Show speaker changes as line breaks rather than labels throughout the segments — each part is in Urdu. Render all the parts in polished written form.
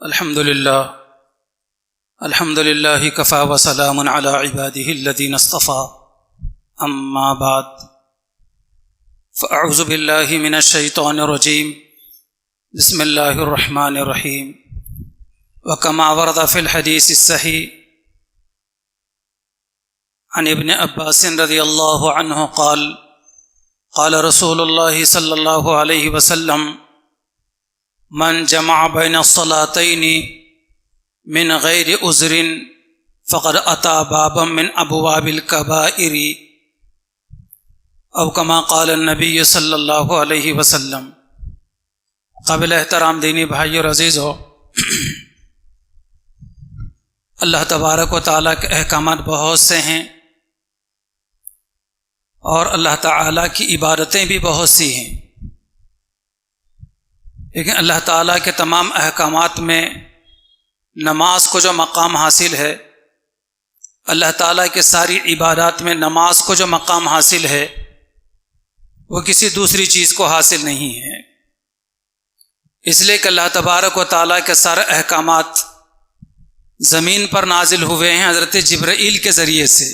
الحمد لله كفى وسلام على عباده الذين اصطفى اما بعد فاعوذ بالله من الشيطان الرجيم بسم الله الرحمن الرحيم وكما ورد في الحديث الصحيح عن ابن عباس رضي الله عنه قال قال رسول الله صلى الله عليه وسلم من جمع بين الصلاتين من غير عذر فقد أتى بابا من أبواب الكبائر او كما قال النبي صلی اللہ علیہ وسلم۔ قابل احترام دینی بھائی اور عزیزو، اللہ تبارک و تعالیٰ کے احکامات بہت سے ہیں اور اللہ تعالیٰ کی عبادتیں بھی بہت سی ہیں، لیکن اللہ تعالیٰ کے تمام احکامات میں نماز کو جو مقام حاصل ہے، اللہ تعالیٰ کے ساری عبادات میں نماز کو جو مقام حاصل ہے وہ کسی دوسری چیز کو حاصل نہیں ہے، اس لیے کہ اللہ تبارک و تعالیٰ کے سارے احکامات زمین پر نازل ہوئے ہیں حضرت جبرائیل کے ذریعے سے،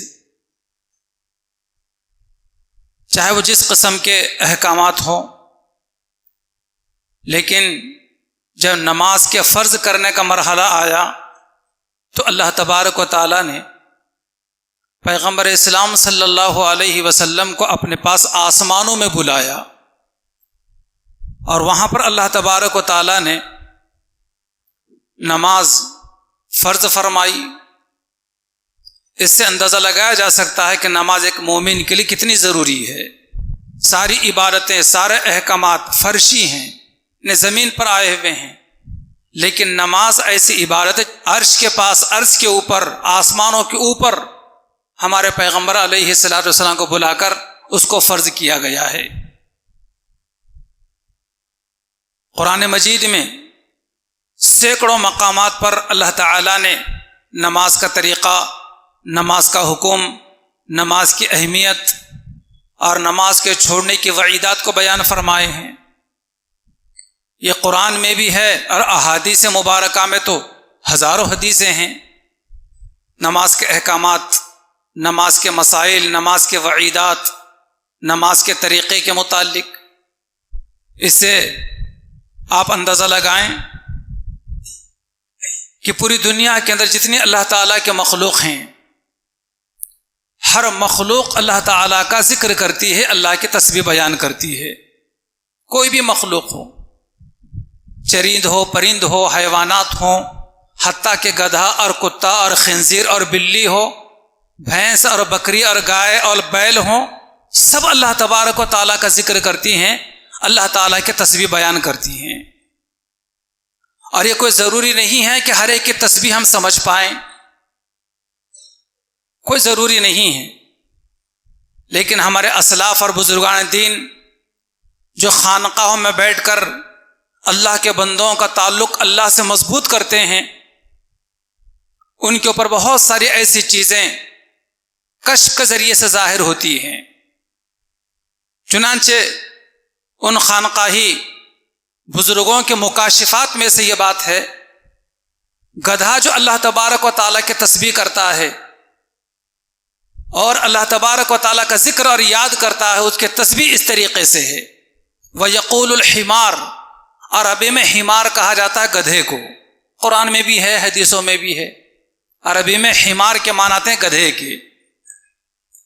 چاہے وہ جس قسم کے احکامات ہوں، لیکن جب نماز کے فرض کرنے کا مرحلہ آیا تو اللہ تبارک و تعالیٰ نے پیغمبر اسلام صلی اللہ علیہ وسلم کو اپنے پاس آسمانوں میں بلایا، اور وہاں پر اللہ تبارک و تعالیٰ نے نماز فرض فرمائی۔ اس سے اندازہ لگایا جا سکتا ہے کہ نماز ایک مومن کے لیے کتنی ضروری ہے۔ ساری عبادتیں، سارے احکامات فرشی ہیں، زمین پر آئے ہوئے ہیں، لیکن نماز ایسی عبادت عرش کے پاس، عرش کے اوپر، آسمانوں کے اوپر ہمارے پیغمبر علیہ الصلوۃ والسلام کو بلا کر اس کو فرض کیا گیا ہے۔ قرآن مجید میں سینکڑوں مقامات پر اللہ تعالیٰ نے نماز کا طریقہ، نماز کا حکم، نماز کی اہمیت اور نماز کے چھوڑنے کی وعیدات کو بیان فرمائے ہیں۔ یہ قرآن میں بھی ہے اور احادیث مبارکہ میں تو ہزاروں حدیثیں ہیں۔ نماز کے احکامات، نماز کے مسائل، نماز کے وعیدات، نماز کے طریقے کے متعلق، اس سے آپ اندازہ لگائیں کہ پوری دنیا کے اندر جتنی اللہ تعالیٰ کے مخلوق ہیں، ہر مخلوق اللہ تعالیٰ کا ذکر کرتی ہے، اللہ کی تسبیح بیان کرتی ہے۔ کوئی بھی مخلوق ہو، چرند ہو، پرند ہو، حیوانات ہوں، حتیٰ کہ گدھا اور کتا اور خنزیر اور بلی ہو، بھینس اور بکری اور گائے اور بیل ہوں، سب اللہ تبارک و تعالیٰ کا ذکر کرتی ہیں، اللہ تعالیٰ کی تسبیح بیان کرتی ہیں۔ اور یہ کوئی ضروری نہیں ہے کہ ہر ایک کی تسبیح ہم سمجھ پائیں، کوئی ضروری نہیں ہے، لیکن ہمارے اسلاف اور بزرگان دین جو خانقاہوں میں بیٹھ کر اللہ کے بندوں کا تعلق اللہ سے مضبوط کرتے ہیں، ان کے اوپر بہت ساری ایسی چیزیں کشف کے ذریعے سے ظاہر ہوتی ہیں۔ چنانچہ ان خانقاہی بزرگوں کے مکاشفات میں سے یہ بات ہے، گدھا جو اللہ تبارک و تعالیٰ کی تسبیح کرتا ہے اور اللہ تبارک و تعالیٰ کا ذکر اور یاد کرتا ہے، اس کی تسبیح اس طریقے سے ہے۔ وَيَقُولُ الْحِمَارُ، عربی میں حمار کہا جاتا ہے گدھے کو، قرآن میں بھی ہے، حدیثوں میں بھی ہے۔ عربی میں حمار کے معنی آتے ہیں گدھے کے۔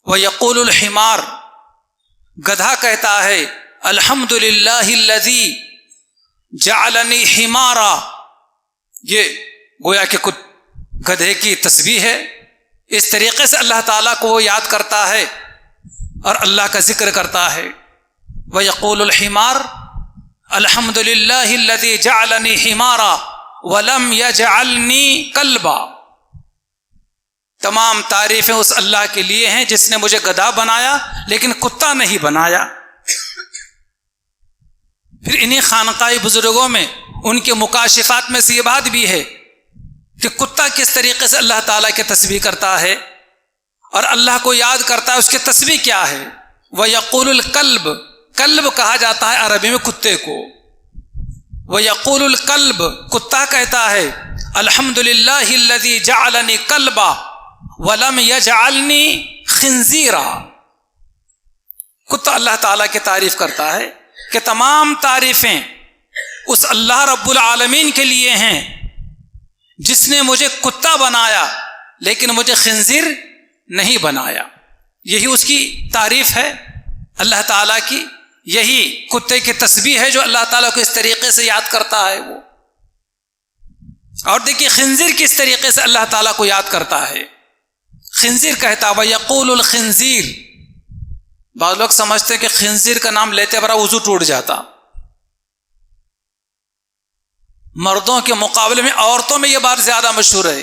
وَيَقُولُ الْحِمَارُ، گدھا کہتا ہے الحمد للہ الذی جعلنی حمارا، یہ گویا کہ گدھے کی تسبیح ہے۔ اس طریقے سے اللہ تعالیٰ کو وہ یاد کرتا ہے اور اللہ کا ذکر کرتا ہے۔ وَيَقُولُ الْحِمَارُ الحمد للہ الذی جعلنی حمارا ولم یجعلنی کلبا، تمام تعریفیں اس اللہ کے لیے ہیں جس نے مجھے گدھا بنایا لیکن کتا نہیں بنایا۔ پھر انہی خانقاہی بزرگوں میں ان کے مکاشفات میں سے یہ بات بھی ہے کہ کتا کس طریقے سے اللہ تعالیٰ کی تسبیح کرتا ہے اور اللہ کو یاد کرتا ہے، اس کی تسبیح کیا ہے۔ وَيَقُولُ الْكَلْبُ، کلب کہا جاتا ہے عربی میں کتے کو، وَيَقُولُ الْكَلْبُ کتا کہتا ہے الحمدللہ الذی جعلنی کلبا ولم یجعلنی خنزیرا. کتا اللہ تعالیٰ کی تعریف کرتا ہے کہ تمام تعریفیں اس اللہ رب العالمین کے لیے ہیں جس نے مجھے کتا بنایا لیکن مجھے خنزیر نہیں بنایا. یہی اس کی تعریف ہے اللہ تعالیٰ کی. یہی کتے کی تسبیح ہے جو اللہ تعالیٰ کو اس طریقے سے یاد کرتا ہے وہ. اور دیکھیے خنزیر کس طریقے سے اللہ تعالیٰ کو یاد کرتا ہے. خنزیر کہتا وَيَقُولُ الْخِنزِيرُ. بعض لوگ سمجھتے ہیں کہ خنزیر کا نام لیتے برا وضو ٹوٹ جاتا. مردوں کے مقابلے میں عورتوں میں یہ بات زیادہ مشہور ہے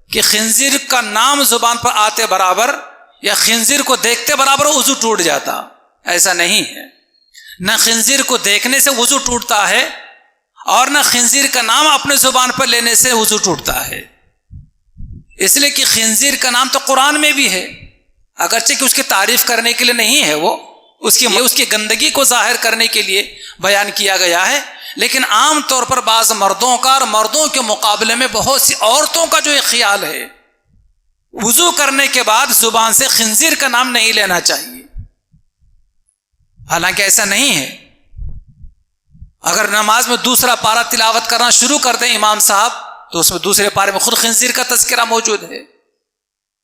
کہ خنزیر کا نام زبان پر آتے برابر یا خنزیر کو دیکھتے برابر وضو ٹوٹ جاتا. ایسا نہیں ہے. نہ خنزیر کو دیکھنے سے وضو ٹوٹتا ہے اور نہ خنزیر کا نام اپنے زبان پر لینے سے وضو ٹوٹتا ہے. اس لیے کہ خنزیر کا نام تو قرآن میں بھی ہے، اگرچہ کہ اس کی تعریف کرنے کے لیے نہیں ہے، وہ اس کی گندگی کو ظاہر کرنے کے لیے بیان کیا گیا ہے. لیکن عام طور پر بعض مردوں کا اور مردوں کے مقابلے میں بہت سی عورتوں کا جو ایک خیال ہے وضو کرنے کے بعد زبان سے خنزیر کا نام نہیں لینا چاہیے، حالانکہ ایسا نہیں ہے. اگر نماز میں دوسرا پارہ تلاوت کرنا شروع کر دیں امام صاحب تو اس میں دوسرے پارے میں خود خنزیر کا تذکرہ موجود ہے.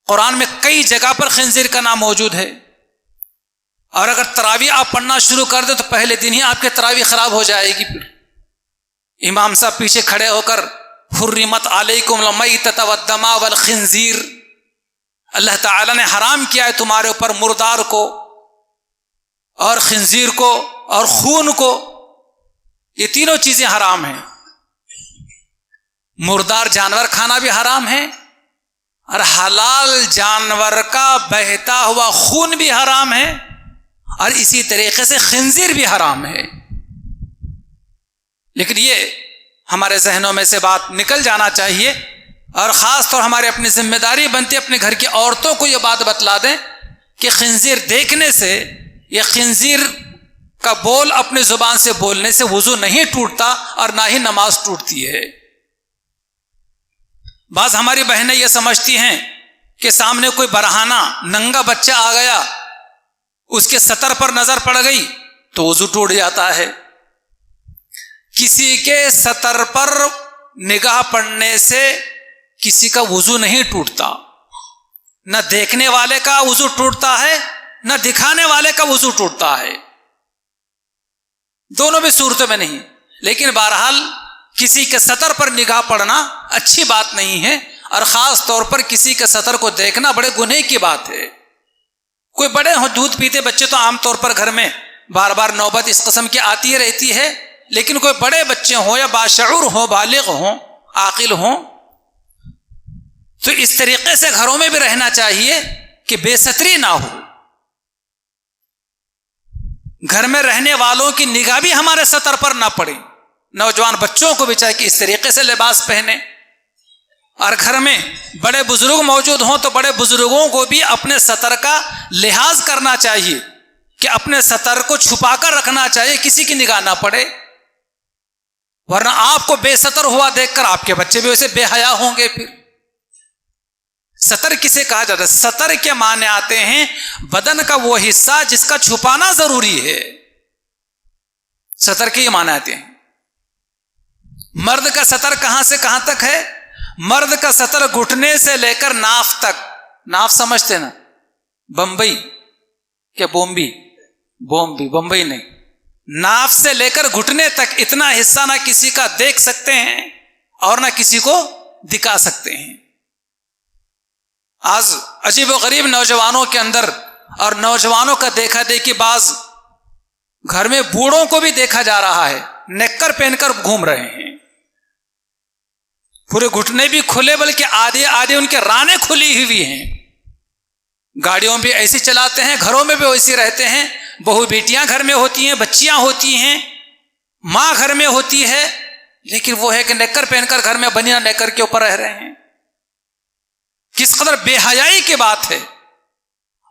قرآن میں کئی جگہ پر خنزیر کا نام موجود ہے. اور اگر تراویح آپ پڑھنا شروع کر دیں تو پہلے دن ہی آپ کی تراویح خراب ہو جائے گی. پھر امام صاحب پیچھے کھڑے ہو کر حرمت علیکم المیتۃ والدم والخنزیر، اللہ تعالی نے حرام کیا ہے تمہارے اوپر مردار کو اور خنزیر کو اور خون کو. یہ تینوں چیزیں حرام ہیں. مردار جانور کھانا بھی حرام ہے اور حلال جانور کا بہتا ہوا خون بھی حرام ہے اور اسی طریقے سے خنزیر بھی حرام ہے. لیکن یہ ہمارے ذہنوں میں سے بات نکل جانا چاہیے اور خاص طور ہمارے اپنی ذمہ داری بنتی ہے اپنے گھر کی عورتوں کو یہ بات بتلا دیں کہ خنزیر دیکھنے سے یا خنزیر کا بول اپنے زبان سے بولنے سے وضو نہیں ٹوٹتا اور نہ ہی نماز ٹوٹتی ہے. بعض ہماری بہنیں یہ سمجھتی ہیں کہ سامنے کوئی برہانہ ننگا بچہ آ گیا، اس کے سطر پر نظر پڑ گئی تو وضو ٹوٹ جاتا ہے. کسی کے سطر پر نگاہ پڑنے سے کسی کا وضو نہیں ٹوٹتا. نہ دیکھنے والے کا وضو ٹوٹتا ہے نہ دکھانے والے کا وضو ٹوٹتا ہے، دونوں بھی صورتوں میں نہیں. لیکن بہرحال کسی کے سطر پر نگاہ پڑنا اچھی بات نہیں ہے اور خاص طور پر کسی کے سطر کو دیکھنا بڑے گناہ کی بات ہے. کوئی بڑے ہوں دودھ پیتے بچے تو عام طور پر گھر میں بار بار نوبت اس قسم کی آتی رہتی ہے، لیکن کوئی بڑے بچے ہوں یا باشعور ہوں، بالغ ہوں، عاقل ہوں، تو اس طریقے سے گھروں میں بھی رہنا چاہیے کہ بے ستری نہ ہو. گھر میں رہنے والوں کی نگاہ بھی ہمارے سطر پر نہ پڑے. نوجوان بچوں کو بھی چاہے کہ اس طریقے سے لباس پہنے، اور گھر میں بڑے بزرگ موجود ہوں تو بڑے بزرگوں کو بھی اپنے سطر کا لحاظ کرنا چاہیے کہ اپنے سطر کو چھپا کر رکھنا چاہیے، کسی کی نگاہ نہ پڑے. ورنہ آپ کو بے سطر ہوا دیکھ کر آپ کے بچے بھی ویسے بے حیا ہوں گے. پھر سطر کسے کہا جاتا ہے؟ سطر کے معنی آتے ہیں بدن کا وہ حصہ جس کا چھپانا ضروری ہے. سطر کے یہ معنی آتے ہیں. مرد کا سطر کہاں سے کہاں تک ہے؟ مرد کا سطر گھٹنے سے لے کر ناف تک. ناف سمجھتے نا؟ بمبئی کیا بمبئی نہیں، ناف سے لے کر گھٹنے تک اتنا حصہ نہ کسی کا دیکھ سکتے ہیں اور نہ کسی کو دکھا سکتے ہیں. آج عجیب و غریب نوجوانوں کے اندر اور نوجوانوں کا دیکھا دیکھی، بعض گھر میں بوڑھوں کو بھی دیکھا جا رہا ہے نیکر پہن کر گھوم رہے ہیں، پورے گھٹنے بھی کھلے بلکہ آدھے ان کے رانے کھلی ہوئی ہیں. گاڑیوں بھی ایسی چلاتے ہیں، گھروں میں بھی ویسی رہتے ہیں. بہو بیٹیاں گھر میں ہوتی ہیں، بچیاں ہوتی ہیں، ماں گھر میں ہوتی ہے، لیکن وہ ہے کہ نیکر پہن کر گھر میں بنیا نیکر کے اوپر رہ رہے ہیں. کس قدر بے حیائی کی بات ہے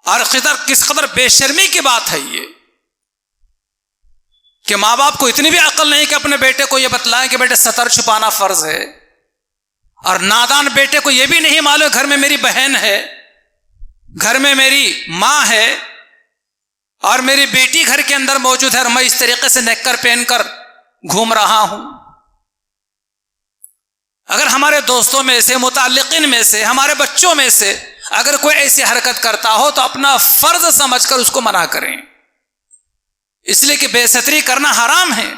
اور کس قدر بے شرمی کی بات ہے یہ کہ ماں باپ کو اتنی بھی عقل نہیں کہ اپنے بیٹے کو یہ بتلائیں کہ بیٹے ستر چھپانا فرض ہے، اور نادان بیٹے کو یہ بھی نہیں معلوم گھر میں میری بہن ہے، گھر میں میری ماں ہے، اور میری بیٹی گھر کے اندر موجود ہے، اور میں اس طریقے سے نیکر پہن کر گھوم رہا ہوں۔ اگر ہمارے دوستوں میں سے، متعلقین میں سے، ہمارے بچوں میں سے اگر کوئی ایسی حرکت کرتا ہو تو اپنا فرض سمجھ کر اس کو منع کریں، اس لیے کہ بے ستری کرنا حرام ہے،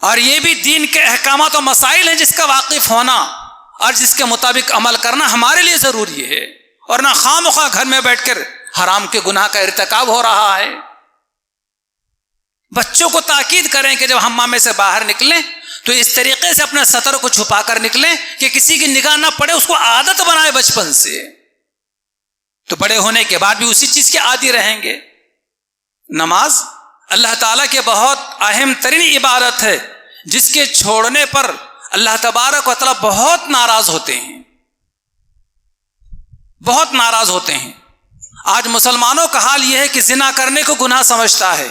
اور یہ بھی دین کے احکامات و مسائل ہیں جس کا واقف ہونا اور جس کے مطابق عمل کرنا ہمارے لیے ضروری ہے، اور نہ خواہ مخواہ گھر میں بیٹھ کر حرام کے گناہ کا ارتکاب ہو رہا ہے۔ بچوں کو تاکید کریں کہ جب حمام سے باہر نکلیں تو اس طریقے سے اپنے سطر کو چھپا کر نکلیں کہ کسی کی نگاہ نہ پڑے، اس کو عادت بنائے بچپن سے، تو بڑے ہونے کے بعد بھی اسی چیز کے عادی رہیں گے۔ نماز اللہ تعالیٰ کے بہت اہم ترین عبادت ہے، جس کے چھوڑنے پر اللہ تبارک و تعالیٰ بہت ناراض ہوتے ہیں، بہت ناراض ہوتے ہیں۔ آج مسلمانوں کا حال یہ ہے کہ زنا کرنے کو گناہ سمجھتا ہے،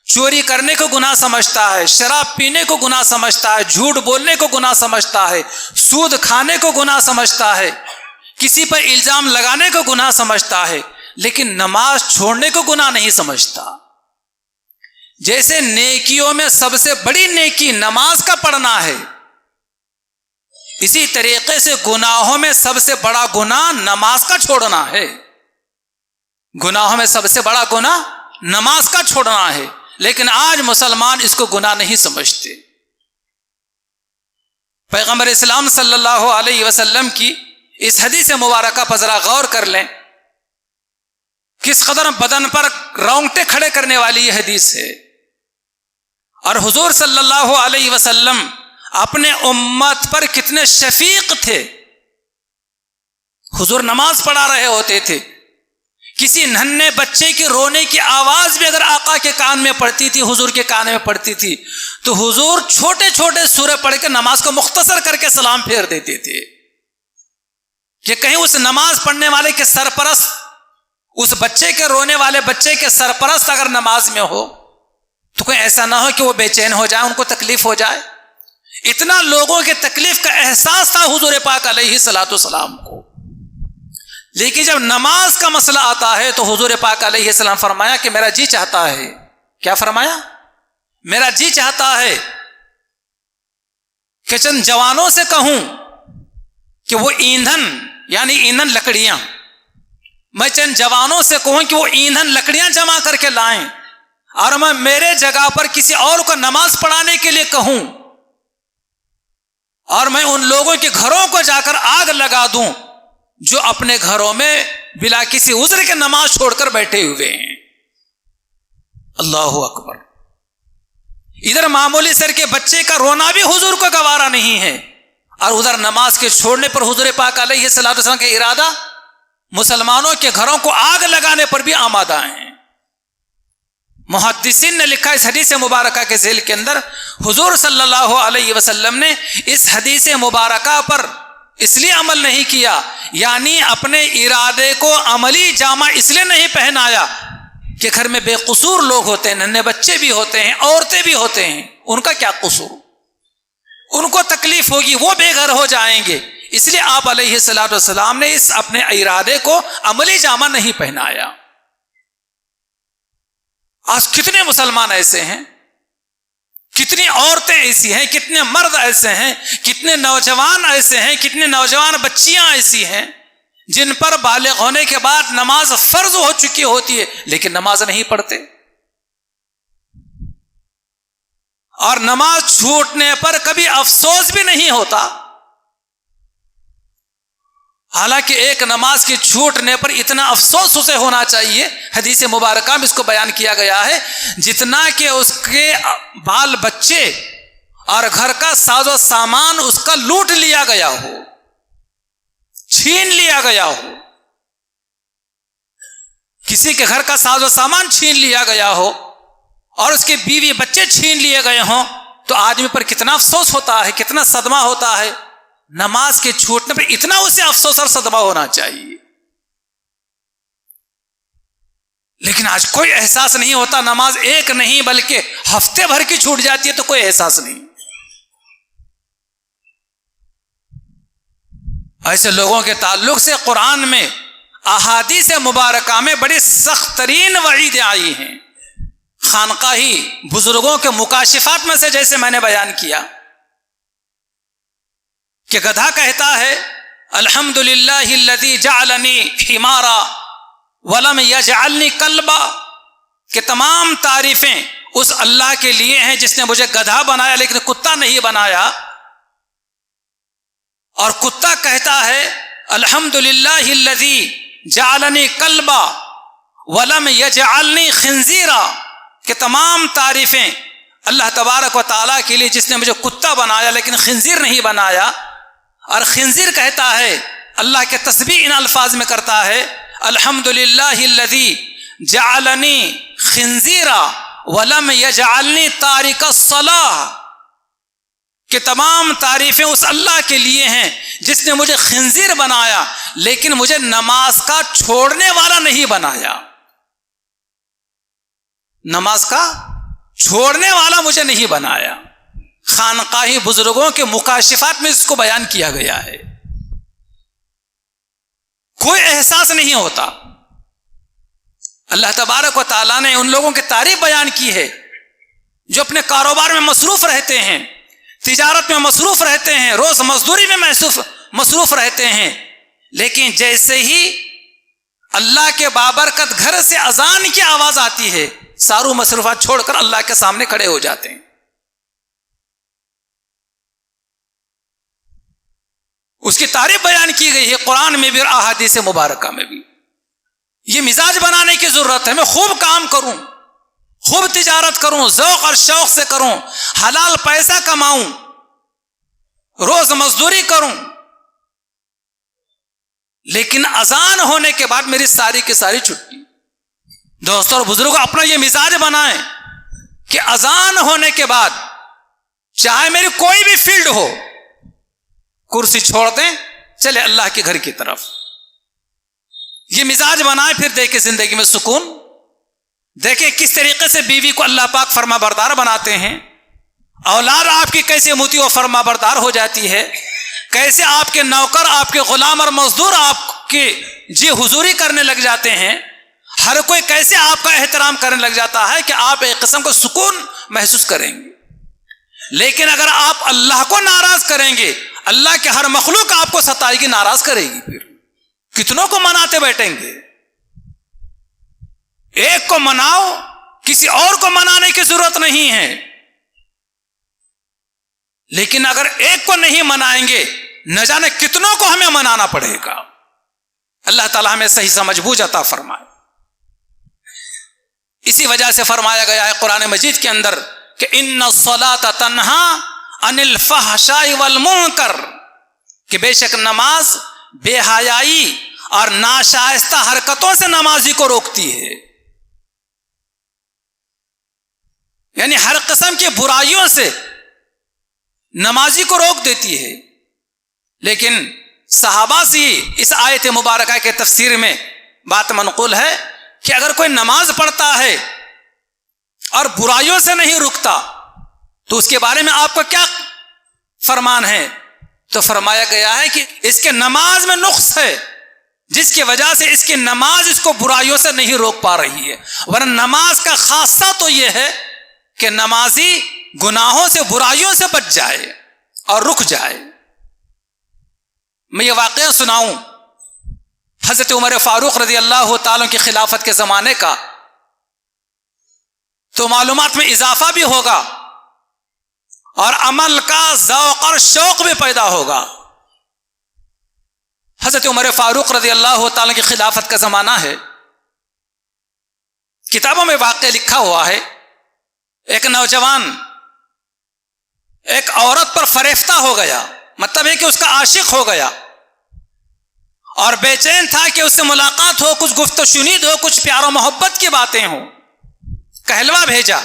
چوری کرنے کو گناہ سمجھتا ہے، شراب پینے کو گناہ سمجھتا ہے، جھوٹ بولنے کو گناہ سمجھتا ہے، سود کھانے کو گناہ سمجھتا ہے، کسی پر الزام لگانے کو گناہ سمجھتا ہے، لیکن نماز چھوڑنے کو گناہ نہیں سمجھتا۔ جیسے نیکیوں میں سب سے بڑی نیکی نماز کا پڑھنا ہے، اسی طریقے سے گناہوں میں سب سے بڑا گناہ نماز کا چھوڑنا ہے۔ گناہوں میں سب سے بڑا گناہ نماز کا چھوڑنا ہے، لیکن آج مسلمان اس کو گناہ نہیں سمجھتے۔ پیغمبر اسلام صلی اللہ علیہ وسلم کی اس حدیث مبارکہ پر ذرا غور کر لیں، کس قدر بدن پر رونگٹے کھڑے کرنے والی یہ حدیث ہے، اور حضور صلی اللہ علیہ وسلم اپنے امت پر کتنے شفیق تھے۔ حضور نماز پڑھا رہے ہوتے تھے، کسی ننھے بچے کی رونے کی آواز بھی اگر آقا کے کان میں پڑتی تھی، حضور کے کان میں پڑتی تھی، تو حضور چھوٹے چھوٹے سورے پڑھ کے نماز کو مختصر کر کے سلام پھیر دیتے تھے، کہ کہیں اس نماز پڑھنے والے کے سرپرست، اس بچے کے رونے والے بچے کے سرپرست اگر نماز میں ہو تو کوئی ایسا نہ ہو کہ وہ بے چین ہو جائے، ان کو تکلیف ہو جائے۔ اتنا لوگوں کے تکلیف کا احساس تھا حضور پاک علیہ الصلوۃ والسلام کو، لیکن جب نماز کا مسئلہ آتا ہے تو حضور پاک علیہ السلام فرمایا کہ میرا جی چاہتا ہے، کیا فرمایا؟ میرا جی چاہتا ہے کہ چند جوانوں سے کہوں کہ وہ ایندھن، یعنی ایندھن لکڑیاں، میں چند جوانوں سے کہوں کہ وہ ایندھن لکڑیاں جمع کر کے لائیں، اور میں میرے جگہ پر کسی اور کو نماز پڑھانے کے لیے کہوں، اور میں ان لوگوں کے گھروں کو جا کر آگ لگا دوں جو اپنے گھروں میں بلا کسی عذر کے نماز چھوڑ کر بیٹھے ہوئے ہیں۔ اللہ اکبر۔ ادھر معمولی سر کے بچے کا رونا بھی حضور کو گوارا نہیں ہے، اور ادھر نماز کے چھوڑنے پر حضور پاک علیہ الصلوۃ والسلام کا ارادہ مسلمانوں کے گھروں کو آگ لگانے پر بھی آمادہ ہیں۔ محدثین نے لکھا اس حدیث مبارکہ کے ذیل کے اندر، حضور صلی اللہ علیہ وسلم نے اس حدیث مبارکہ پر اس لیے عمل نہیں کیا، یعنی اپنے ارادے کو عملی جامہ اس لیے نہیں پہنایا کہ گھر میں بے قصور لوگ ہوتے ہیں، ننھے بچے بھی ہوتے ہیں، عورتیں بھی ہوتے ہیں، ان کا کیا قصور، ان کو تکلیف ہوگی، وہ بے گھر ہو جائیں گے، اس لیے آپ علیہ الصلوۃ والسلام نے اس اپنے ارادے کو عملی جامہ نہیں پہنایا۔ آج کتنے مسلمان ایسے ہیں، کتنی عورتیں ایسی ہیں، کتنے مرد ایسے ہیں، کتنے نوجوان ایسے ہیں، کتنے نوجوان بچیاں ایسی ہیں جن پر بالغ ہونے کے بعد نماز فرض ہو چکی ہوتی ہے لیکن نماز نہیں پڑھتے، اور نماز چھوٹنے پر کبھی افسوس بھی نہیں ہوتا۔ حالانکہ ایک نماز کے چھوٹنے پر اتنا افسوس اسے ہونا چاہیے، حدیث مبارکہ میں اس کو بیان کیا گیا ہے، جتنا کہ اس کے بال بچے اور گھر کا ساز و سامان اس کا لوٹ لیا گیا ہو، چھین لیا گیا ہو، کسی کے گھر کا ساز و سامان چھین لیا گیا ہو اور اس کے بیوی بچے چھین لیے گئے ہوں، تو آدمی پر کتنا افسوس ہوتا ہے، کتنا صدمہ ہوتا ہے۔ نماز کے چھوٹنے پر اتنا اسے افسوس اور صدمہ ہونا چاہیے۔ لیکن آج کوئی احساس نہیں ہوتا، نماز ایک نہیں بلکہ ہفتے بھر کی چھوٹ جاتی ہے تو کوئی احساس نہیں۔ ایسے لوگوں کے تعلق سے قرآن میں احادیث مبارکہ میں بڑی سخت ترین وعیدیں آئی ہیں۔ خانقاہی بزرگوں کے مکاشفات میں سے جیسے میں نے بیان کیا کہ گدھا کہتا ہے الحمدللہ الذی جعلنی حمارا ولم یجعلنی کلبا، کہ تمام تعریفیں اس اللہ کے لیے ہیں جس نے مجھے گدھا بنایا لیکن کتا نہیں بنایا۔ اور کتا کہتا ہے الحمدللہ الذی جعلنی کلبا ولم یجعلنی خنزیرا، کہ تمام تعریفیں اللہ تبارک و تعالیٰ کے لیے جس نے مجھے کتا بنایا لیکن خنزیر نہیں بنایا۔ اور خنزیر کہتا ہے اللہ کے تسبیح ان الفاظ میں کرتا ہے الحمدللہ الذی جعلنی خنزیرا ولم یجعلنی تارک الصلاۃ، کہ تمام تعریفیں اس اللہ کے لیے ہیں جس نے مجھے خنزیر بنایا لیکن مجھے نماز کا چھوڑنے والا نہیں بنایا۔ نماز کا چھوڑنے والا مجھے نہیں بنایا۔ خانقاہی بزرگوں کے مکاشفات میں اس کو بیان کیا گیا ہے۔ کوئی احساس نہیں ہوتا۔ اللہ تبارک و تعالیٰ نے ان لوگوں کی تعریف بیان کی ہے جو اپنے کاروبار میں مصروف رہتے ہیں، تجارت میں مصروف رہتے ہیں، روز مزدوری میں مصروف رہتے ہیں، لیکن جیسے ہی اللہ کے بابرکت گھر سے اذان کی آواز آتی ہے ساروں مصروفات چھوڑ کر اللہ کے سامنے کھڑے ہو جاتے ہیں۔ اس کی تعریف بیان کی گئی ہے قرآن میں بھی اور احادیث مبارکہ میں بھی۔ یہ مزاج بنانے کی ضرورت ہے، میں خوب کام کروں، خوب تجارت کروں، ذوق اور شوق سے کروں، حلال پیسہ کماؤں، روز مزدوری کروں، لیکن اذان ہونے کے بعد میری ساری کی ساری چھٹی۔ دوستوں اور بزرگوں اپنا یہ مزاج بنائیں کہ اذان ہونے کے بعد چاہے میری کوئی بھی فیلڈ ہو، کرسی چھوڑ دیں، چلے اللہ کے گھر کی طرف۔ یہ مزاج بنائیں، پھر دیکھیں زندگی میں سکون۔ دیکھیں کس طریقے سے بیوی کو اللہ پاک فرما بردار بناتے ہیں، اولاد آپ کی کیسے مطیع و فرما بردار ہو جاتی ہے، کیسے آپ کے نوکر، آپ کے غلام اور مزدور آپ کی جی حضوری کرنے لگ جاتے ہیں، ہر کوئی کیسے آپ کا احترام کرنے لگ جاتا ہے کہ آپ ایک قسم کو سکون محسوس کریں گے۔ لیکن اگر آپ اللہ کو ناراض کریں گے، اللہ کے ہر مخلوق آپ کو ستائے گی، ناراض کرے گی، پھر کتنوں کو مناتے بیٹھیں گے؟ ایک کو مناؤ، کسی اور کو منانے کی ضرورت نہیں ہے۔ لیکن اگر ایک کو نہیں منائیں گے، نہ جانے کتنوں کو ہمیں منانا پڑے گا۔ اللہ تعالیٰ ہمیں صحیح سمجھ بوجھ عطا فرمائے۔ اسی وجہ سے فرمایا گیا ہے قرآن مجید کے اندر کہ ان الصلاۃ تنہا عن الفحشاء والمنکر، کہ بے شک نماز بے حیائی اور ناشائستہ حرکتوں سے نمازی کو روکتی ہے، یعنی ہر قسم کی برائیوں سے نمازی کو روک دیتی ہے۔ لیکن صحابہ سے اس آیت مبارکہ کے تفسیر میں بات منقول ہے کہ اگر کوئی نماز پڑھتا ہے اور برائیوں سے نہیں رکتا تو اس کے بارے میں آپ کو کیا فرمان ہے؟ تو فرمایا گیا ہے کہ اس کے نماز میں نقص ہے، جس کی وجہ سے اس کی نماز اس کو برائیوں سے نہیں روک پا رہی ہے۔ ورنہ نماز کا خاصہ تو یہ ہے کہ نمازی گناہوں سے، برائیوں سے بچ جائے اور رک جائے۔ میں یہ واقعہ سناؤں حضرت عمر فاروق رضی اللہ تعالیٰ کی خلافت کے زمانے کا، تو معلومات میں اضافہ بھی ہوگا اور عمل کا ذوق اور شوق بھی پیدا ہوگا۔ حضرت عمر فاروق رضی اللہ تعالیٰ کی خلافت کا زمانہ ہے، کتابوں میں واقعہ لکھا ہوا ہے، ایک نوجوان ایک عورت پر فریفتہ ہو گیا، مطلب ہے کہ اس کا عاشق ہو گیا، اور بے چین تھا کہ اس سے ملاقات ہو، کچھ گفت و شنید ہو، کچھ پیار و محبت کی باتیں ہوں۔ کہلوا بھیجا،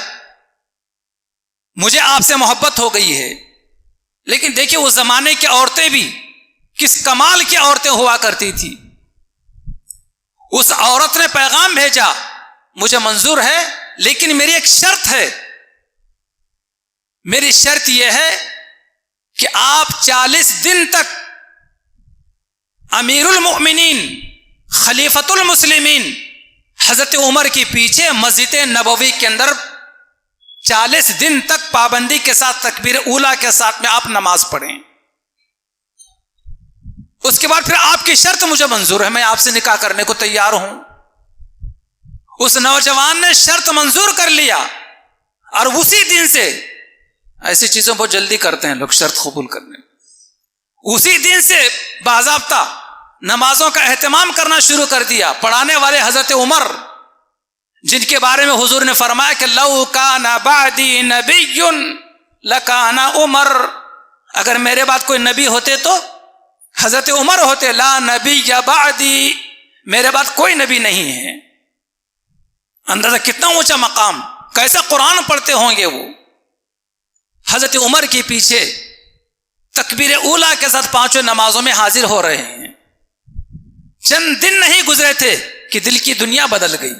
مجھے آپ سے محبت ہو گئی ہے۔ لیکن دیکھیے اس زمانے کی عورتیں بھی کس کمال کی عورتیں ہوا کرتی تھی۔ اس عورت نے پیغام بھیجا، مجھے منظور ہے، لیکن میری ایک شرط ہے، میری شرط یہ ہے کہ آپ 40 دن تک امیر المؤمنین خلیفۃ المسلمین حضرت عمر کے پیچھے مسجد نبوی کے اندر 40 دن تک پابندی کے ساتھ تکبیر اولیٰ کے ساتھ میں آپ نماز پڑھیں۔ اس کے بعد پھر آپ کی شرط مجھے منظور ہے، میں آپ سے نکاح کرنے کو تیار ہوں۔ اس نوجوان نے شرط منظور کر لیا، اور اسی دن سے، ایسی چیزوں بہت جلدی کرتے ہیں لوگ شرط قبول کرنے، اسی دن سے باضابطہ نمازوں کا اہتمام کرنا شروع کر دیا۔ پڑھانے والے حضرت عمر، جن کے بارے میں حضور نے فرمایا کہ لو کان بعدی نبی لکان عمر، اگر میرے بعد کوئی نبی ہوتے تو حضرت عمر ہوتے، لا نبی بعدی، میرے بعد کوئی نبی نہیں ہے۔ اندازہ کتنا اونچا مقام، کیسا قرآن پڑھتے ہوں گے وہ۔ حضرت عمر کے پیچھے تکبیر اولیٰ کے ساتھ 5 نمازوں میں حاضر ہو رہے ہیں۔ چند دن نہیں گزرے تھے کہ دل کی دنیا بدل گئی،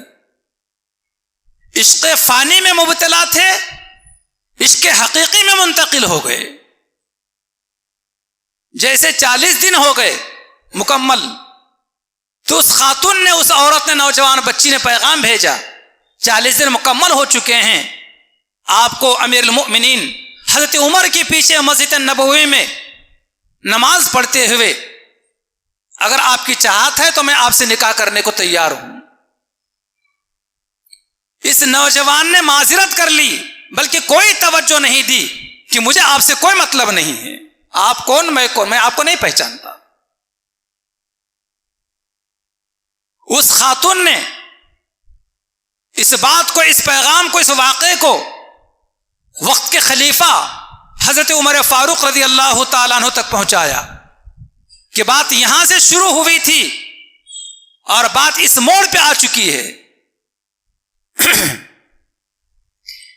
عشق فانی میں مبتلا تھے، عشق حقیقی میں منتقل ہو گئے۔ جیسے 40 دن ہو گئے مکمل، تو اس خاتون نے، اس عورت نے، نوجوان بچی نے پیغام بھیجا، 40 دن مکمل ہو چکے ہیں، آپ کو امیر المؤمنین حضرت عمر کے پیچھے مسجد نبوی میں نماز پڑھتے ہوئے اگر آپ کی چاہت ہے تو میں آپ سے نکاح کرنے کو تیار ہوں۔ اس نوجوان نے معذرت کر لی، بلکہ کوئی توجہ نہیں دی کہ مجھے آپ سے کوئی مطلب نہیں ہے، آپ کون، میں کون، میں آپ کو نہیں پہچانتا۔ اس خاتون نے اس بات کو، اس پیغام کو، اس واقعے کو وقت کے خلیفہ حضرت عمر فاروق رضی اللہ تعالیٰ عنہ تک پہنچایا کہ بات یہاں سے شروع ہوئی تھی اور بات اس موڑ پہ آ چکی ہے۔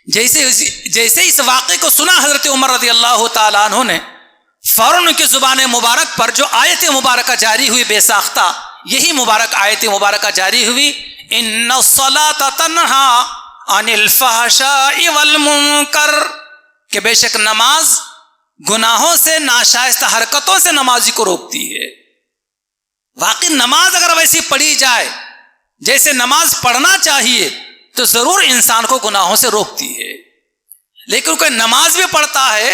جیسے اس واقعے کو سنا حضرت عمر رضی اللہ تعالیٰ عنہ نے فوراً ان کی زبان مبارک پر جو آیت مبارکہ جاری ہوئی بے ساختہ، یہی مبارک آیت مبارکہ جاری ہوئی، ان الصلاۃ تنہی عن الفحشاء والمنکر، کہ بے شک نماز گناہوں سے، ناشائستہ حرکتوں سے نمازی کو روکتی ہے۔ واقعی نماز اگر ویسی پڑھی جائے جیسے نماز پڑھنا چاہیے تو ضرور انسان کو گناہوں سے روکتی ہے، لیکن کوئی نماز بھی پڑھتا ہے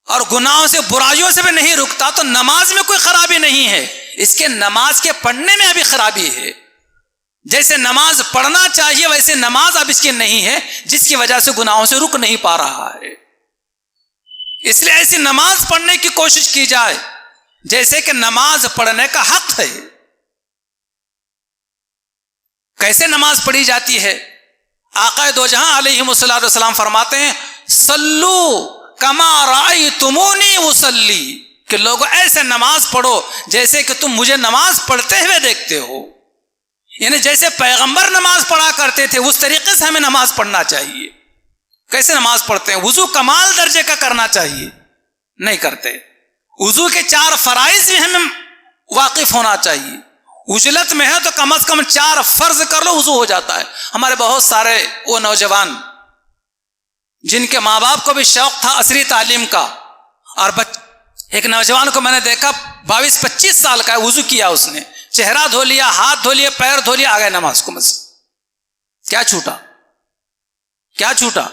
اور گناہوں سے، برائیوں سے بھی نہیں رکتا تو نماز میں کوئی خرابی نہیں ہے، اس کے نماز کے پڑھنے میں ابھی خرابی ہے۔ جیسے نماز پڑھنا چاہیے ویسے نماز اب اس کی نہیں ہے، جس کی وجہ سے گناہوں سے رک نہیں پا رہا ہے۔ اس لیے ایسی نماز پڑھنے کی کوشش کی جائے جیسے کہ نماز پڑھنے کا حق ہے۔ کیسے نماز پڑھی جاتی ہے؟ آقا دو جہاں علیہ الصلوۃ والسلام فرماتے ہیں، صلو کما رأیتمونی اصلی، کہ لوگوں ایسے نماز پڑھو جیسے کہ تم مجھے نماز پڑھتے ہوئے دیکھتے ہو، یعنی جیسے پیغمبر نماز پڑھا کرتے تھے اس طریقے سے ہمیں نماز پڑھنا چاہیے۔ کیسے نماز پڑھتے ہیں؟ وضو کمال درجے کا کرنا چاہیے، نہیں کرتے۔ وضو کے 4 فرائض میں ہمیں واقف ہونا چاہیے، اجلت میں ہے تو کم از کم 4 فرض کر لو، وضو ہو جاتا ہے۔ ہمارے بہت سارے وہ نوجوان جن کے ماں باپ کو بھی شوق تھا عصری تعلیم کا، اور ایک نوجوان کو میں نے دیکھا 22-25 سال کا ہے، وضو کیا اس نے، چہرہ دھو لیا، ہاتھ دھو لیے، پیر دھو لیا، آ گئے نماز کو مسجد۔ کیا چھوٹا؟ کیا چھوٹا؟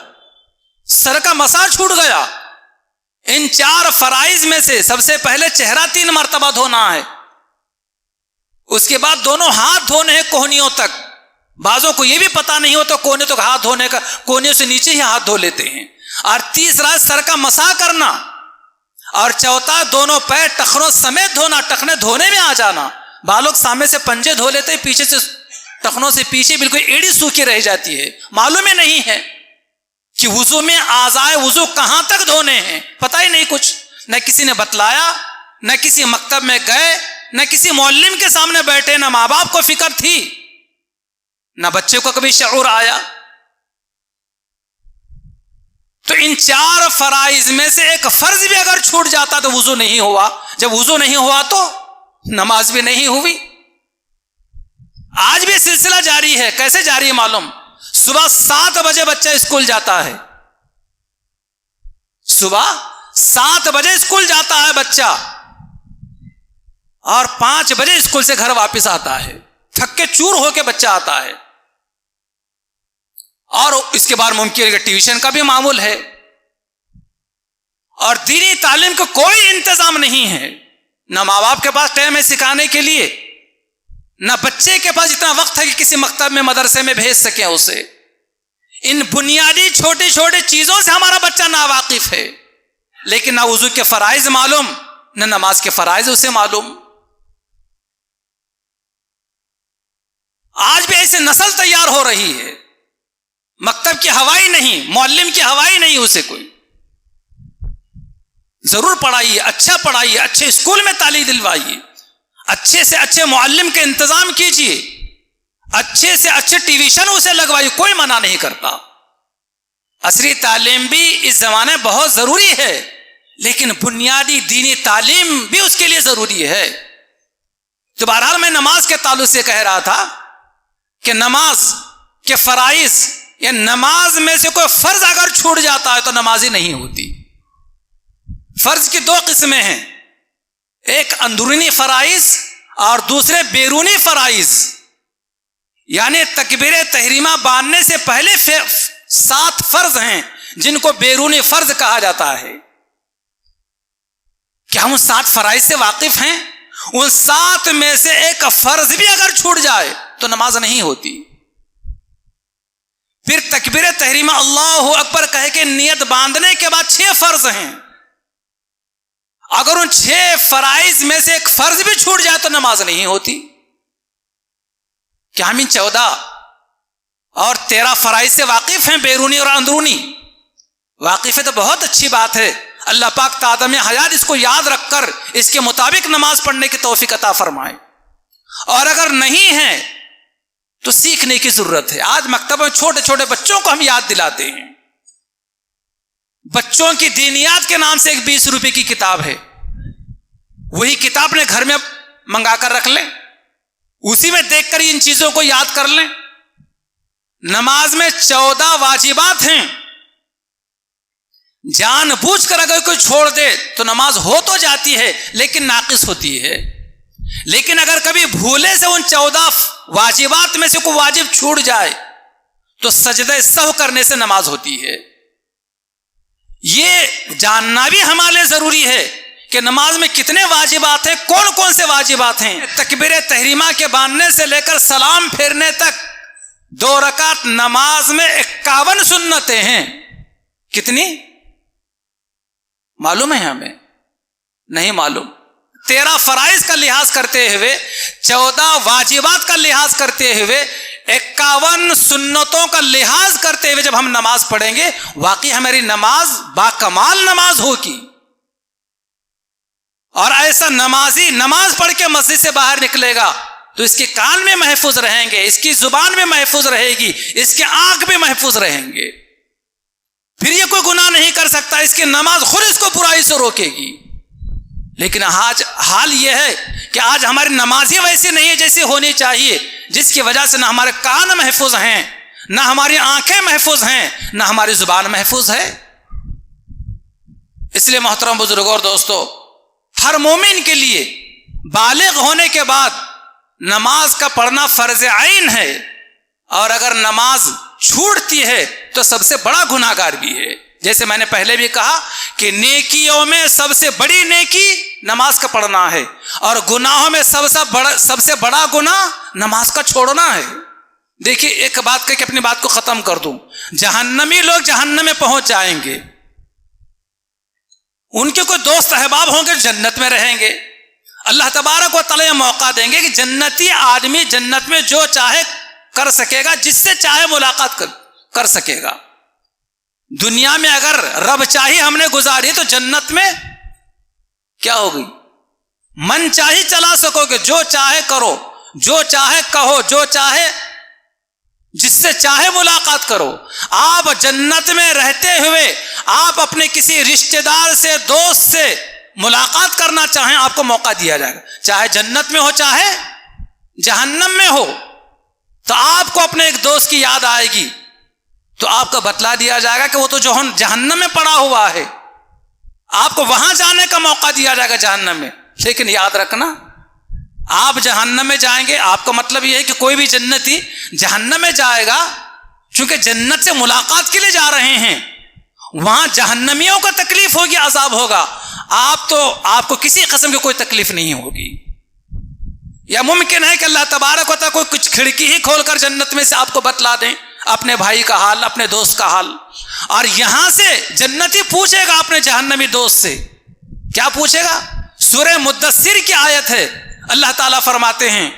سر کا مسا چھوٹ گیا۔ ان 4 فرائض میں سے سب سے پہلے چہرہ 3 مرتبہ دھونا ہے، اس کے بعد دونوں ہاتھ دھونے ہیں کوہنیوں تک۔ بعضوں کو یہ بھی پتا نہیں ہوتا کوہنیوں تک ہاتھ دھونے کا، کوہنیوں سے نیچے ہی ہاتھ دھو لیتے ہیں۔ اور تیسرا سر کا مسا کرنا، اور چوتھا دونوں پیر ٹخنوں سمیت دھونا، ٹخنے دھونے میں آ جانا۔ بالوں سامنے سے پنجے دھو لیتے ہیں، پیچھے سے ٹخنوں سے پیچھے بالکل ایڑی سوکھی رہ جاتی ہے، معلوم ہی نہیں ہے کہ وضو میں اعضائے وضو کہاں تک دھونے ہیں، پتہ ہی نہیں کچھ، نہ کسی نے بتلایا، نہ کسی مکتب میں گئے، نہ کسی معلم کے سامنے بیٹھے، نہ ماں باپ کو فکر تھی، نہ بچے کو کبھی شعور آیا۔ تو ان 4 فرائض میں سے ایک فرض بھی اگر چھوٹ جاتا تو وضو نہیں ہوا، جب وضو نہیں ہوا تو نماز بھی نہیں ہوئی۔ آج بھی سلسلہ جاری ہے. کیسے جاری ہے معلوم؟ صبح 7 بجے بچہ اسکول جاتا ہے, صبح 7 بجے اسکول جاتا ہے بچہ, اور 5 بجے اسکول سے گھر واپس آتا ہے, تھک کے چور ہو کے بچہ آتا ہے. اور اس کے بعد ممکن ہے کہ ٹیوشن کا بھی معمول ہے, اور دینی تعلیم کا کوئی انتظام نہیں ہے. نہ ماں باپ کے پاس ٹائم ہے سکھانے کے لیے, نہ بچے کے پاس اتنا وقت ہے کہ کسی مکتب میں مدرسے میں بھیج سکیں اسے. ان بنیادی چھوٹی چھوٹی چیزوں سے ہمارا بچہ ناواقف ہے. لیکن نہ وضو کے فرائض معلوم, نہ نماز کے فرائض اسے معلوم. آج بھی ایسی نسل تیار ہو رہی ہے, مکتب کی ہوائی نہیں, معلم کی ہوائی نہیں اسے کوئی. ضرور پڑھائیے, اچھا پڑھائیے, اچھے اسکول میں تعلیم دلوائیے, اچھے سے اچھے معلم کے انتظام کیجیے, اچھے سے اچھے ٹیوشن اسے لگوائیے, کوئی منع نہیں کرتا. عصری تعلیم بھی اس زمانے میں بہت ضروری ہے, لیکن بنیادی دینی تعلیم بھی اس کے لیے ضروری ہے. تو بہرحال میں نماز کے تعلق سے کہہ رہا تھا کہ نماز کے فرائض یا نماز میں سے کوئی فرض اگر چھوٹ جاتا ہے تو نماز ہی نہیں ہوتی. فرض کی 2 قسمیں ہیں, ایک اندرونی فرائض اور دوسرے بیرونی فرائض. یعنی تکبیر تحریمہ باندھنے سے پہلے 7 فرض ہیں جن کو بیرونی فرض کہا جاتا ہے. کیا ہم 7 فرائض سے واقف ہیں؟ ان 7 میں سے ایک فرض بھی اگر چھوٹ جائے تو نماز نہیں ہوتی. پھر تکبیر تحریمہ اللہ اکبر کہہ کے نیت باندھنے کے بعد 6 فرض ہیں. اگر ان 6 فرائض میں سے ایک فرض بھی چھوٹ جائے تو نماز نہیں ہوتی. کیا ہم ان 14 اور 13 فرائض سے واقف ہیں, بیرونی اور اندرونی؟ واقف ہے تو بہت اچھی بات ہے. اللہ پاک تعدم حیات اس کو یاد رکھ کر اس کے مطابق نماز پڑھنے کی توفیق عطا فرمائے. اور اگر نہیں ہے تو سیکھنے کی ضرورت ہے. آج مکتب میں چھوٹے چھوٹے بچوں کو ہم یاد دلاتے ہیں. بچوں کی دینیات کے نام سے ایک 20 روپے کی کتاب ہے, وہی کتاب نے گھر میں منگا کر رکھ لیں, اسی میں دیکھ کر ان چیزوں کو یاد کر لیں. نماز میں 14 واجبات ہیں, جان بوجھ کر اگر کوئی چھوڑ دے تو نماز ہو تو جاتی ہے لیکن ناقص ہوتی ہے. لیکن اگر کبھی بھولے سے ان 14 واجبات میں سے کوئی واجب چھوٹ جائے تو سجدہ سہو کرنے سے نماز ہوتی ہے. یہ جاننا بھی ہمارے لیے ضروری ہے کہ نماز میں کتنے واجبات ہیں, کون کون سے واجبات ہیں. تکبیر تحریمہ کے باندھنے سے لے کر سلام پھیرنے تک 2 رکعت نماز میں 51 سنتیں ہیں. کتنی معلوم ہے ہمیں؟ نہیں معلوم. 13 فرائض کا لحاظ کرتے ہوئے, 14 واجبات کا لحاظ کرتے ہوئے, 51 سنتوں کا لحاظ کرتے ہوئے جب ہم نماز پڑھیں گے واقعی ہماری نماز باکمال نماز ہوگی. اور ایسا نمازی نماز پڑھ کے مسجد سے باہر نکلے گا تو اس کے کان میں محفوظ رہیں گے, اس کی زبان میں محفوظ رہے گی, اس کے آنکھ میں محفوظ رہیں گے. پھر یہ کوئی گناہ نہیں کر سکتا, اس کی نماز خود اس کو برائی سے روکے گی. لیکن آج حال یہ ہے کہ آج ہماری نماز ہی ویسی نہیں ہے جیسی ہونی چاہیے, جس کی وجہ سے نہ ہمارے کان محفوظ ہیں, نہ ہماری آنکھیں محفوظ ہیں, نہ ہماری زبان محفوظ ہے. اس لیے محترم بزرگوں اور دوستو, ہر مومن کے لیے بالغ ہونے کے بعد نماز کا پڑھنا فرض عین ہے, اور اگر نماز چھوٹتی ہے تو سب سے بڑا گناہ گار بھی ہے. جیسے میں نے پہلے بھی کہا کہ نیکیوں میں سب سے بڑی نیکی نماز کا پڑھنا ہے, اور گناہوں میں سب سے بڑا گناہ نماز کا چھوڑنا ہے. دیکھیے ایک بات کہہ کے اپنی بات کو ختم کر دوں, جہنمی لوگ جہنم میں پہنچ جائیں گے, ان کے کوئی دوست احباب ہوں گے جنت میں رہیں گے. اللہ تبارک و تعالی موقع دیں گے کہ جنتی آدمی جنت میں جو چاہے کر سکے گا, جس سے چاہے ملاقات کر سکے گا. دنیا میں اگر رب چاہی ہم نے گزاری تو جنت میں کیا ہوگی؟ من چاہی چلا سکو گے, جو چاہے کرو, جو چاہے کہو, جو چاہے جس سے چاہے ملاقات کرو. آپ جنت میں رہتے ہوئے آپ اپنے کسی رشتہ دار سے, دوست سے ملاقات کرنا چاہیں آپ کو موقع دیا جائے گا, چاہے جنت میں ہو چاہے جہنم میں ہو. تو آپ کو اپنے ایک دوست کی یاد آئے گی تو آپ کو بتلا دیا جائے گا کہ وہ تو جہنم میں پڑا ہوا ہے، آپ کو وہاں جانے کا موقع دیا جائے گا جہنم میں. لیکن یاد رکھنا آپ جہنم میں جائیں گے، آپ کا مطلب یہ ہے کہ کوئی بھی جنتی جہنم میں جائے گا چونکہ جنت سے ملاقات کے لیے جا رہے ہیں، وہاں جہنمیوں کو تکلیف ہوگی، عذاب ہوگا. آپ کو کسی قسم کی کوئی تکلیف نہیں ہوگی. یا ممکن ہے کہ اللہ تبارک و تعالیٰ کوئی کچھ کھڑکی ہی کھول کر جنت میں سے آپ کو بتلا دیں اپنے بھائی کا حال، اپنے دوست کا حال، اور یہاں سے جنتی پوچھے گا اپنے جہنمی دوست سے. کیا پوچھے گا؟ سورہ مدثر کی آیت ہے، اللہ تعالیٰ فرماتے ہیں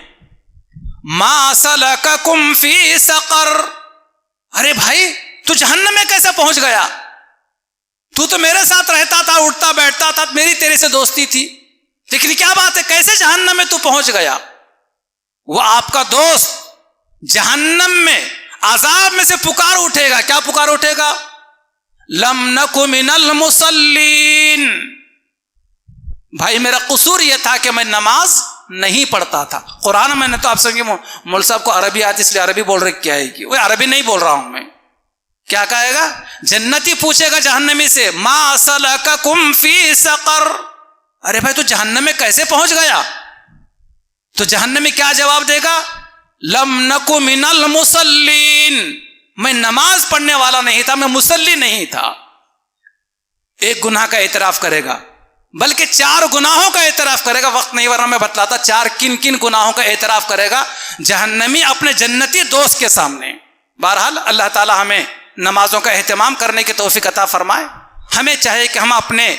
ما سلککم فی سقر. ارے بھائی تو جہنم میں کیسے پہنچ گیا؟ تو میرے ساتھ رہتا تھا، اٹھتا بیٹھتا تھا، میری تیرے سے دوستی تھی، لیکن کیا بات ہے کیسے جہنم میں تو پہنچ گیا؟ وہ آپ کا دوست جہنم میں عذاب میں سے پکار اٹھے گا. کیا پکار اٹھے گا؟ لم نک من المصلین. بھائی میرا قصور یہ تھا کہ میں نماز نہیں پڑھتا تھا. قرآن میں نے تو آپ سمجھے مول صاحب کو عربی آتی اس لیے عربی بول رہے، کیا ہے کہ وہ عربی نہیں بول رہا ہوں میں. کیا کہے گا؟ جنتی پوچھے گا جہنمی سے ما سلککم فی سقر. ارے بھائی تو جہنم میں کیسے پہنچ گیا؟ تو جہنمی کیا جواب دے گا؟ لم نک من المصلین. میں نماز پڑھنے والا نہیں تھا، میں مصلی نہیں تھا. ایک گناہ کا اعتراف کرے گا، بلکہ 4 گناہوں کا اعتراف کرے گا. وقت نہیں ورنہ میں بتلاتا 4 کن گناہوں کا اعتراف کرے گا جہنمی اپنے جنتی دوست کے سامنے. بہرحال اللہ تعالی ہمیں نمازوں کا اہتمام کرنے کی توفیق عطا فرمائے. ہمیں چاہیے کہ ہم اپنے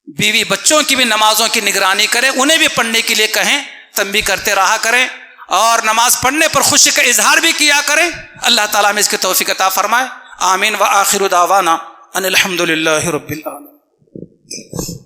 بیوی بچوں کی بھی نمازوں کی نگرانی کریں، انہیں بھی پڑھنے کے لیے کہیں، تنبیہ کرتے رہا کریں، اور نماز پڑھنے پر خوشی کا اظہار بھی کیا کریں. اللہ تعالیٰ ہمیں اس کی توفیق عطا فرمائے. آمین. وآخر دعوانا ان الحمد للہ رب العالمین.